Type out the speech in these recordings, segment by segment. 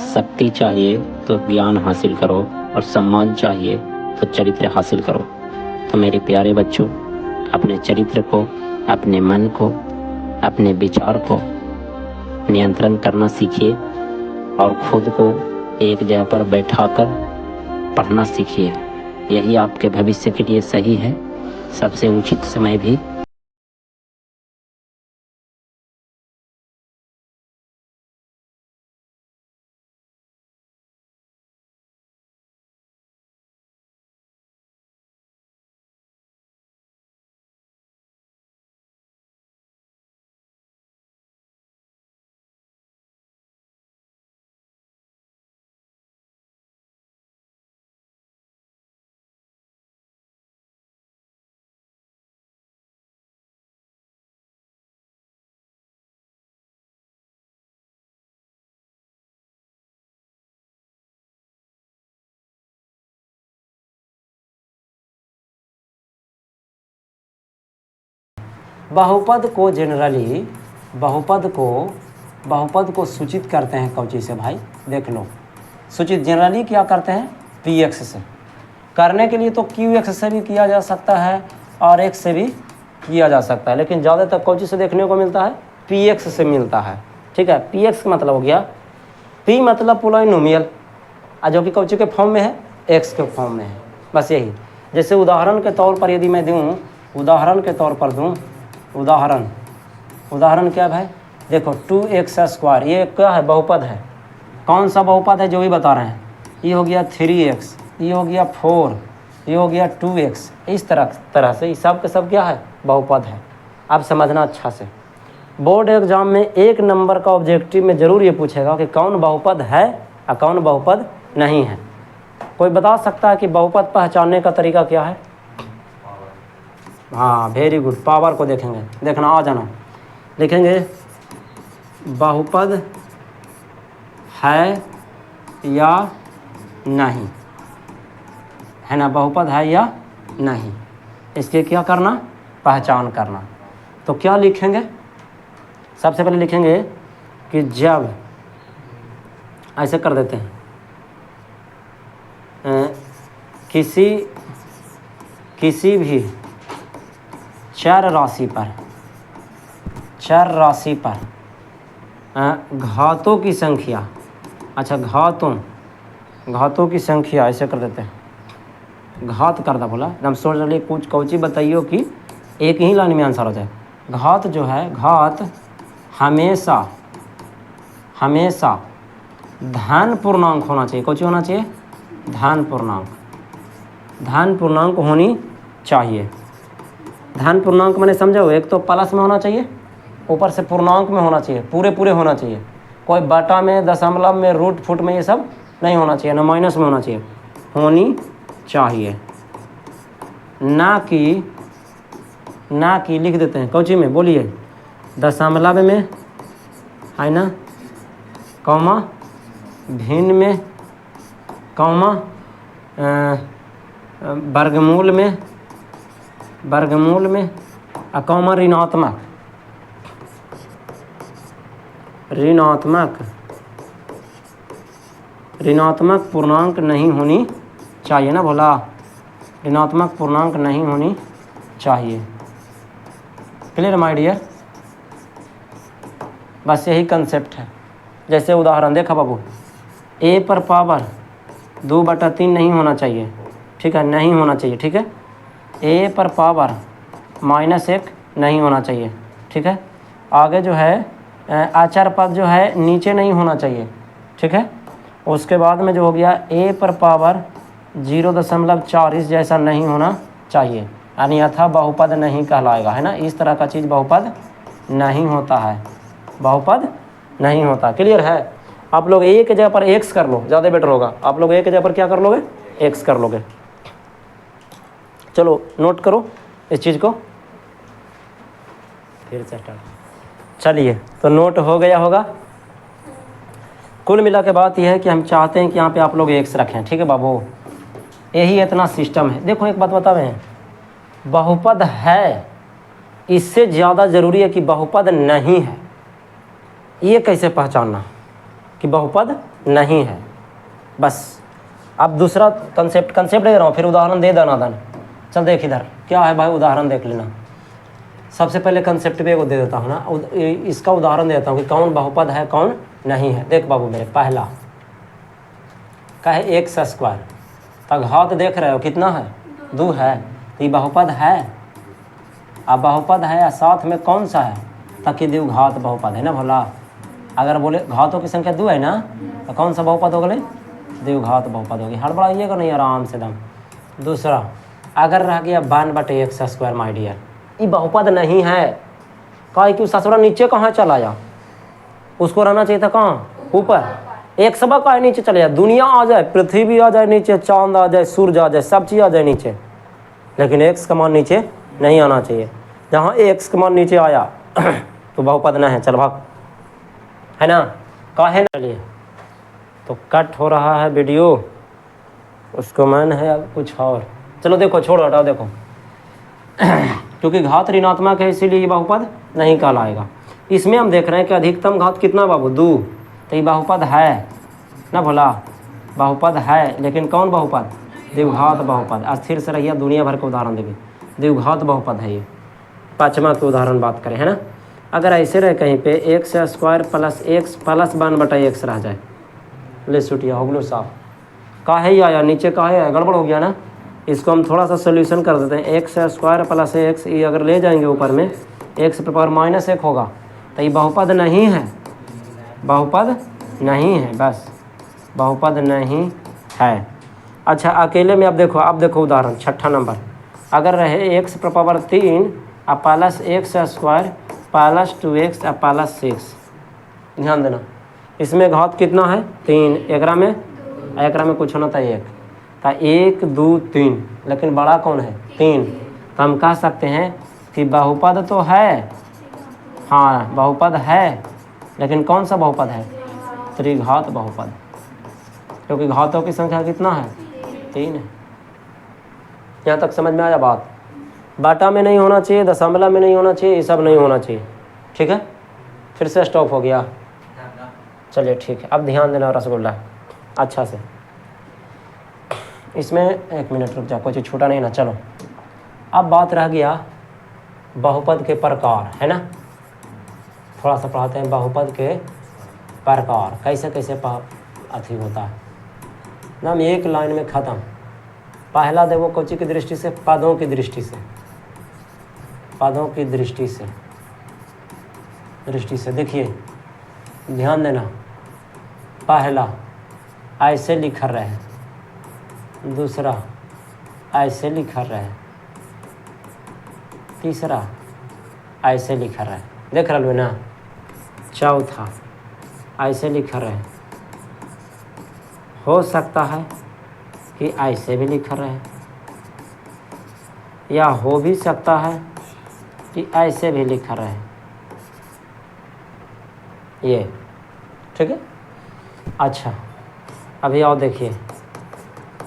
शक्ति चाहिए तो ज्ञान हासिल करो और सम्मान चाहिए तो चरित्र हासिल करो। तो मेरे प्यारे बच्चों, अपने चरित्र को, अपने मन को, अपने विचार को नियंत्रण करना सीखिए और खुद को एक जगह पर बैठाकर पढ़ना सीखिए। यही आपके भविष्य के लिए सही है। सबसे उचित समय भी बहुपद को सूचित करते हैं कौची से भाई? देख लो, सूचित जनरली क्या करते हैं? पी एक्स से। करने के लिए तो क्यू एक्स से भी किया जा सकता है और एक्स से भी किया जा सकता है, लेकिन ज़्यादातर कौची से देखने को मिलता है? पी एक्स से मिलता है। ठीक है, पी एक्स का मतलब हो गया, पी मतलब पोलिनोमियल, जो कि कौची के फॉर्म में है? एक्स के फॉर्म में है। बस यही। जैसे उदाहरण के तौर पर यदि मैं दूँ, उदाहरण के तौर पर दूँ, उदाहरण क्या भाई? देखो 2x², ये क्या है? बहुपद है। कौन सा बहुपद है जो भी बता रहे हैं? ये हो गया 3x, ये हो गया 4, ये हो गया 2x। इस तरह से ये सब के सब क्या है? बहुपद है। आप समझना अच्छा से। बोर्ड एग्जाम में 1 नंबर का ऑब्जेक्टिव में ज़रूर ये पूछेगा कि कौन बहुपद है और कौन बहुपद नहीं है। कोई बता सकता है कि बहुपद पहचानने का तरीका क्या है? हाँ, वेरी गुड। पावर को देखेंगे, देखना, आ जाना। लिखेंगे बहुपद है या नहीं, है ना? बहुपद है या नहीं, इसके क्या करना? पहचान करना। तो क्या लिखेंगे? सबसे पहले लिखेंगे कि जब, ऐसे कर देते हैं, किसी भी चर राशि पर घातों की संख्या, अच्छा घातों की संख्या, ऐसे कर देते हैं, घात कर दा बोला, एकदम सोच रही कुछ कौची बताइयो कि एक ही लाइन में आंसर हो जाए। घात जो है, घात हमेशा धन पूर्णांक होना चाहिए। कौची होना चाहिए? धन पूर्णांक होनी चाहिए। धन पूर्णांक मैंने समझो, एक तो प्लस में होना चाहिए, ऊपर से पूर्णांक में होना चाहिए, पूरे होना चाहिए। कोई बटा में, दशमलव में, रूट फुट में ये सब नहीं होना चाहिए, ना माइनस में होना चाहिए, होनी चाहिए। ना कि लिख देते हैं कौची में? बोलिए, दशमलव में है ना, कौमा भिन्न में, कौमा वर्गमूल में और कौमा ऋणात्मक पूर्णांक नहीं होनी चाहिए ना भोला, ऋणात्मक पूर्णांक नहीं होनी चाहिए। Clear my dear? बस यही कंसेप्ट है। जैसे उदाहरण देखा बाबू, a पर पावर 2/3 नहीं होना चाहिए, ठीक है, नहीं होना चाहिए, ठीक है। a पर पावर -1 नहीं होना चाहिए, ठीक है। आगे जो है आचार पद जो है नीचे नहीं होना चाहिए, ठीक है। उसके बाद में जो हो गया a पर पावर 0.4 इस जैसा नहीं होना चाहिए, यानी यथा बहुपद नहीं कहलाएगा, है ना। इस तरह का चीज़ बहुपद नहीं होता है, बहुपद नहीं होता। क्लियर है? आप लोग एक जगह पर x कर लो, ज़्यादा बेटर होगा। आप लोग एक जगह पर क्या कर लोगे? x कर लोगे। चलो नोट करो इस चीज़ को, फिर से स्टार्ट। चलिए, तो नोट हो गया होगा। कुल मिला के बात यह है कि हम चाहते हैं कि यहाँ पे आप लोग x रखें, ठीक है बाबू। यही इतना सिस्टम है। देखो एक बात बता रहे हैं, बहुपद है, इससे ज़्यादा ज़रूरी है कि बहुपद नहीं है। ये कैसे पहचानना कि बहुपद नहीं है। बस अब दूसरा कंसेप्ट दे रहा हूँ, फिर उदाहरण दे देना दान। चल देख इधर क्या है भाई, उदाहरण देख लेना। सबसे पहले कंसेप्ट पे को दे देता हूँ ना, इसका उदाहरण देता हूँ कि कौन बहुपद है कौन नहीं है। देख बाबू मेरे, पहला का है एक्स स्क्वायर, तो घात देख रहे हो कितना है, 2 है, तो ये बहुपद है। अब बहुपद है साथ में कौन सा है, ताकि द्विघात बहुपद है ना भोला। अगर बोले घातों की संख्या 2 है ना, तो कौन सा बहुपद हो गए, द्विघात बहुपद होगी। हड़बड़ाइएगा नहीं, आराम से दम। दूसरा अगर रह गया 1/x स्क्वायर माय डियर, ये बहुपद नहीं है। कहा कि ससुरा नीचे कहाँ चला जा, उसको रहना चाहिए था कहाँ, ऊपर। एक सबक का नीचे चले जाए, दुनिया आ जाए, पृथ्वी आ जाए नीचे, चांद आ जाए, सूरज आ जाए, सब चीज़ आ जाए नीचे, लेकिन एक्स का मान नीचे नहीं आना चाहिए। जहाँ एक्स का मान नीचे आया तो बहुपद नहीं है। चल भाग, है ना, काहे ना। चलिए तो कट हो रहा है वीडियो, उसको मन है अब कुछ और। चलो देखो, छोड़ो हटाओ, देखो क्योंकि घात ऋणात्मक है इसीलिए ये बहुपद नहीं कहलाएगा। इसमें हम देख रहे हैं कि अधिकतम घात कितना बाबू, 2, तो ये बहुपद है ना भोला, बहुपद है। लेकिन कौन बहुपद, द्विघात बहुपद। स्थिर से रहिए, दुनिया भर के उदाहरण देंगे, द्विघात बहुपद है ये। 5वां के उदाहरण बात करें, है ना। अगर ऐसे रहे कहीं पे x square plus x plus 1/x रह जाए, ले सुटिया हो गलो साफ, काहे ही आया नीचे, काहे आया, गड़बड़ हो गया ना। इसको हम थोड़ा सा सोल्यूशन कर देते हैं। एक्स स्क्वायर प्लस एक्स, ये अगर ले जाएंगे ऊपर में, एक्स पर पावर -1 होगा, तो ये बहुपद नहीं है, बहुपद नहीं है, बस बहुपद नहीं है। अच्छा अकेले में अब देखो उदाहरण 6ठा नंबर। अगर रहे एक्स पर पावर 3 और plus x square plus 2x और प्लस 6, ध्यान देना इसमें घात कितना है, 3, एकरा में कुछ होना था 1, तो 1 2 3, लेकिन बड़ा कौन है, 3। तो हम कह सकते हैं कि बहुपद तो है, हाँ बहुपद है, लेकिन कौन सा बहुपद है, त्रिघात बहुपद, क्योंकि घातों की संख्या कितना है, 3 है। यहाँ तक समझ में आया बात। बाटा में नहीं होना चाहिए, दशमलव में नहीं होना चाहिए, ये सब नहीं होना चाहिए, ठीक है। फिर से स्टॉप हो गया, चलिए ठीक है। अब ध्यान देना रसगुल्ला अच्छा से, इसमें 1 मिनट रुक जा, कोई चीज़ छूटा नहीं ना। चलो अब बात रह गया बहुपद के प्रकार, है ना। थोड़ा सा पढ़ाते हैं बहुपद के प्रकार, कैसे कैसे अथी होता है ना। हम एक लाइन में ख़त्म। पहला देखो कोची की दृष्टि से, पदों की दृष्टि से, पदों की दृष्टि से देखिए, ध्यान देना। पहला ऐसे लिखा रहे, दूसरा ऐसे लिखा रहे, तीसरा ऐसे लिखा रहे, देख रहे हो ना। चौथा ऐसे लिखा रहे, हो सकता है कि ऐसे भी लिखा रहे, या हो भी सकता है कि ऐसे भी लिखा रहे, ये ठीक है। अच्छा अभी आओ देखिए,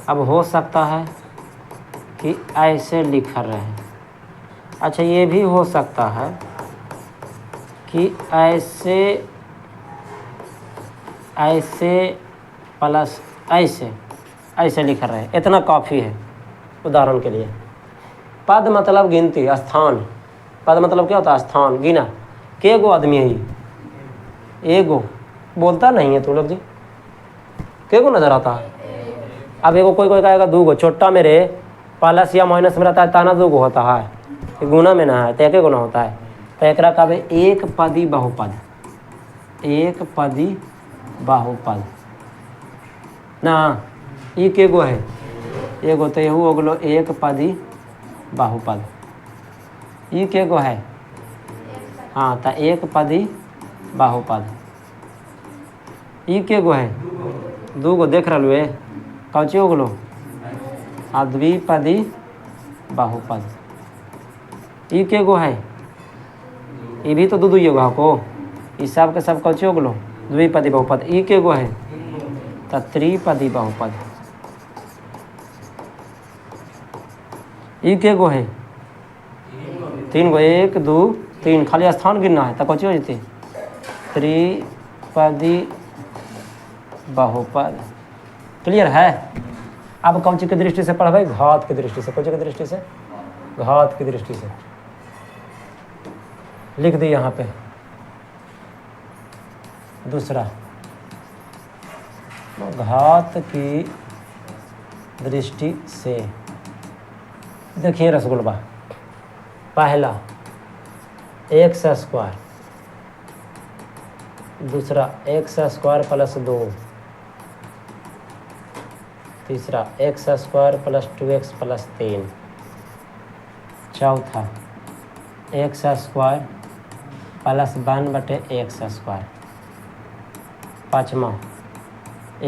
अब हो सकता है कि ऐसे लिखा रहे, अच्छा ये भी हो सकता है कि ऐसे प्लस ऐसे लिखा रहे, इतना काफ़ी है उदाहरण के लिए। पद मतलब गिनती, स्थान। पद मतलब क्या होता है, स्थान, गिना। के गो आदमी है ये, एगो, बोलता नहीं है तू लोग जी, के गो नजर आता है। अब एगो कोई कहेगा 2 गो, छोटा मेरे प्लस या माइनस में रहता है, ताना 2 गो होता है, गुना में ना है, तो एक गुना होता है। तो एक कहवे एक पदी बहुपद, एक पदी बहुपद ना। ई के गो है, एगो तो यहू हो गलो एक पदी बहुपद। ई के गो है, हाँ तो एक पदी बहुपद। ई के गो है, 2 गो, देख रहा है कौची हो गलो, द्विपदी बहुपद। ई के गो है, ये भी तो 2 गो को, इस सब के सब कौची हो गलो, द्विपदी बहुपद। ई के गो है तो त्रिपदी बहुपद। ई के गो है, 3 गो, 1 2 3, खाली स्थान गिनना है तो कौची हो जाती, त्रिपदी बहुपद। क्लियर है? अब कौन सी की दृष्टि से पढ़ भाई? घात की दृष्टि से। कौन सी की दृष्टि से? घात की दृष्टि से। लिख दी यहाँ पे दूसरा, घात की दृष्टि से। देखिए रसगुल्ला, पहला एक्स स्क्वायर, दूसरा एक्स स्क्वायर प्लस 2, तीसरा x square plus 2x plus 3, चौथा x square plus 1/x square, पाँचवा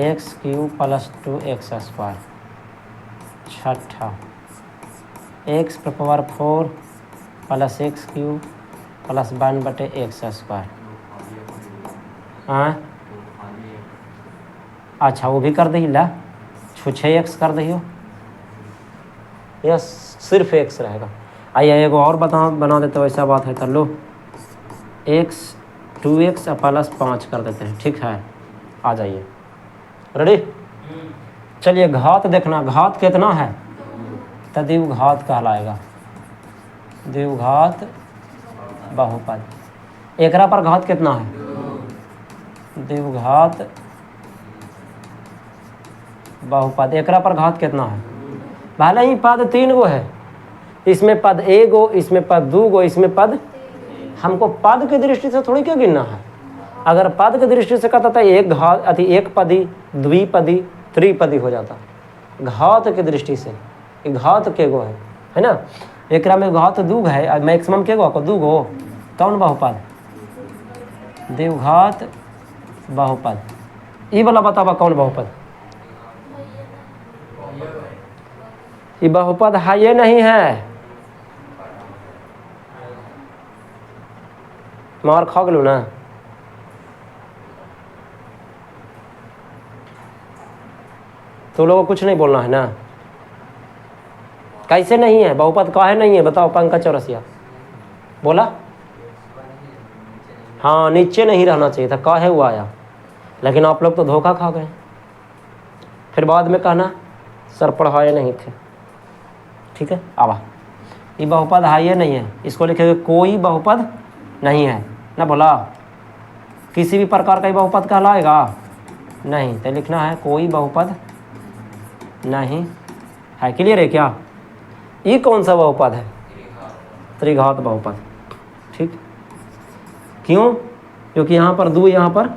x cube plus 2x square, छठा x power 4 plus x cube plus 1/x square. हाँ अच्छा, वो भी कर दी ला, 6x कर दियो, या सिर्फ x रहेगा। आइए एगो और बना देते हो, ऐसा बात है कर लो, x 2x प्लस 5 कर देते हैं, ठीक है? आ जाइए, रेडी? चलिए घात देखना, घात कितना है? तो द्विघात कहलाएगा, द्विघात बहुपद। एकरा पर घात कितना है? द्विघात बहुपद। एकरा पर घात कितना है? भले ही पद 3 गो है, इसमें पद 1 गो, इसमें पद 2 गो, इसमें पद, हमको पद की दृष्टि से थोड़ी क्या गिनना है। अगर पद की दृष्टि से कहता था एक घात अति एक पदी, द्विपदी, त्रिपदी हो जाता। घात की दृष्टि से घात के गो है ना? एकरा में घात 2 है, मैक्सिमम के गो को 2 गो, कौन बहुपद? द्विघात बहुपद। ये वाला बतावा कौन बहुपद? ये बहुपद है ये नहीं है, मार खा गलू ना। तो लोगों को कुछ नहीं बोलना है ना। कैसे नहीं है बहुपद? काहे नहीं है बताओ पंकज चौरसिया, बोला? हाँ नीचे नहीं रहना चाहिए था, काहे हुआ आया? लेकिन आप लोग तो धोखा खा गए, फिर बाद में कहना सर पढ़ाए नहीं थे। ठीक है, आवा, ये बहुपद है ये नहीं है, इसको लिखेंगे कोई बहुपद नहीं है ना। बोला किसी भी प्रकार का बहुपद कहलाएगा नहीं, तो लिखना है कोई बहुपद नहीं है। क्लियर है क्या? ये कौन सा बहुपद है? त्रिघात बहुपद। ठीक, क्यों? क्योंकि यहाँ पर 2, यहाँ पर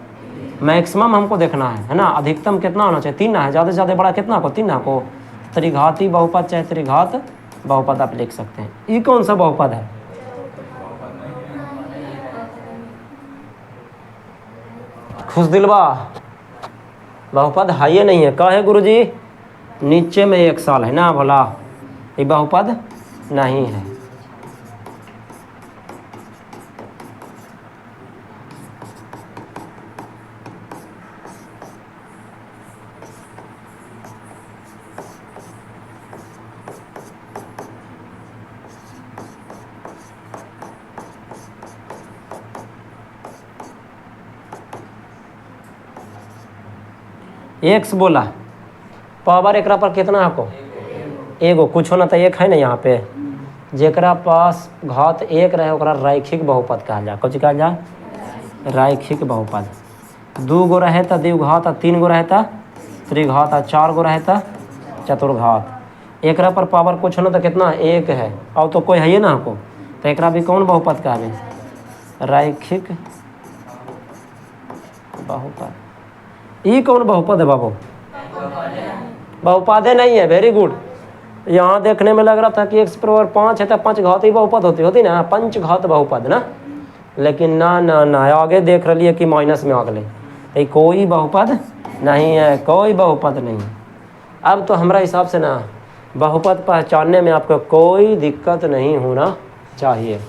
मैक्सिमम हमको देखना है ना। अधिकतम कितना होना चाहिए? 3 है, ज़्यादा से ज़्यादा बड़ा कितना को? 3 को। त्रिघाती बहुपद चाहे त्रिघात बहुपद आप लिख सकते हैं। ये कौन सा बहुपद है? खुश दिलवा, बहुपद है ये नहीं है। का है गुरुजी? नीचे में 1 साल है ना, भला ये बहुपद नहीं है। एक्स बोला, पावर एकरा पर कितना को? एगो, कुछ होना तो 1 है ना यहाँ पे। जेकरा पास घात 1 रहे ओकरा रैखिक बहुपद कहल जा। कुछ कहल जा? रैखिक बहुपद। 2 गो रहे तो द्विघात, 3 गो रहे तो त्रिघात, 4 गो रहे तो चतुर्घात। एकरा पर पावर कुछ होना तो कितना? 1 है, और तो कोई है ये ना को, तो एकरा भी कौन बहुपद कहले? रैखिक बहुपद। ये कौन बहुपद है बाबू? बहुपद नहीं है। Very good. यहाँ देखने में लग रहा था कि x⁻5 है तो 5 घात ही बहुपद होती ना, पंचघात बहुपद ना। लेकिन ना ना ना, आगे देख रही है कि माइनस में आ गए। कोई बहुपद नहीं है, कोई बहुपद नहीं। अब तो हमारा हिसाब से ना बहुपद पहचानने में आपको कोई दिक्कत नहीं होना चाहिए।